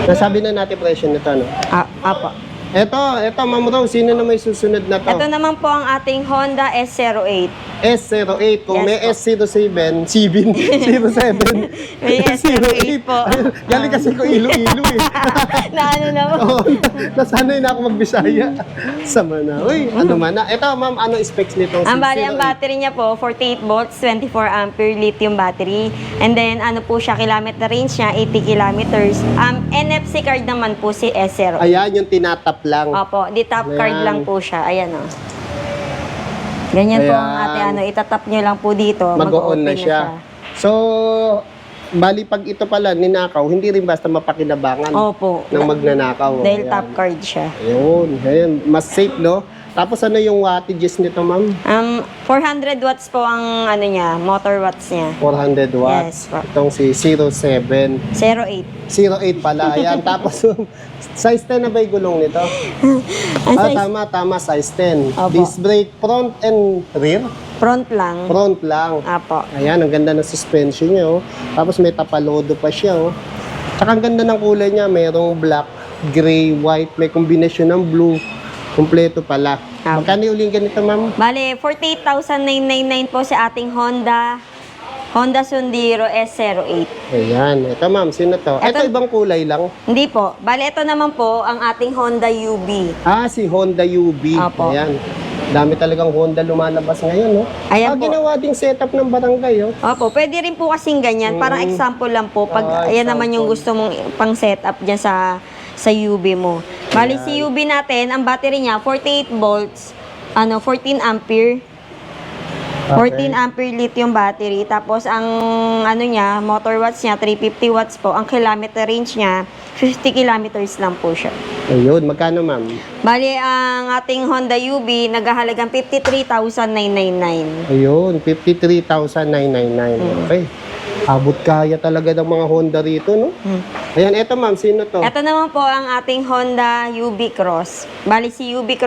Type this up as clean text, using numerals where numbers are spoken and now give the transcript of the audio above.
Nasabi na natin presyo nito, ano? Apo. Ito, Ma'am Rose, sino na may susunod na to? Ito naman po ang ating Honda S08. S08. Kung Yes may po. S07, 07, May S08 po. Galing kasi ko Iloilo eh. Na ano na po? Oo, nasanay na ako magbisaya. Sama na. Uy, ano man na. Ito, ma'am, ano specs nitong Ang bali, 608? ang battery niya po, 48 volts, 24 ampere lithium battery. And then, ano po siya, kilometer range niya, 80 kilometers. NFC card naman po si S08. Ayan, yung tinatap lang. Opo, di top card Ayan. lang po siya. Ayan o. Ganyan po ang Ayan. ate, ano, itatap nyo lang po dito. Mag-on na siya. So, bali pag ito pala, ninakaw, hindi rin basta mapakinabangan Opo. ng magnanakaw. Dahil Ayan. top card siya. Ayun. Mas safe, no? Tapos ano yung wattages nito, ma'am? 400 watts po ang ano niya, motor watts niya. 400 watts. Yes, po. Itong si 07. 08. 08 pala. Ayan. Tapos, size 10 na ba yung gulong nito? Ang size, Tama. Size 10. Opo. Disc brake, front and rear? front lang. Front lang. Apo. Ayan, ang ganda ng suspension niya, oh. Tapos may tapalodo pa siya, oh. Tsaka ang ganda ng kulay niya. Mayroong black, gray, white. May kombinasyon ng blue. Kompleto pala. Ah. Magkano uling ganito, ma'am? Bale, 48,999 po sa ating Honda Sundero S08. Ayan. Ito, ma'am. Sino to? Ito ibang kulay lang. Hindi po. Bale, ito naman po ang ating Honda UB. Si Honda UB. Apo. Ayan. Dami talagang Honda lumalabas ngayon, no? Ayan po. Ginawa ding setup ng barangay, oh. Opo, pwede rin po kasing ganyan. Parang example lang po. Pag ayan naman yung gusto mong pang setup dyan sa UB mo. Bali, si UB natin, ang battery niya, 48 volts, 14 ampere. 14 ampere lithium battery. Tapos, ang ano niya, motor watts niya, 350 watts po. Ang kilometer range niya, 50 kilometers lang po siya. Ayun. Magkano, ma'am? Bali, ang ating Honda UB, naghahalagang 53,999. Ayun. 53,999. Okay. Abot kaya talaga ng mga Honda rito, no? Ayan, eto ma'am, sino to? Ito naman po ang ating Honda UB Cross. Bali, si UB Cross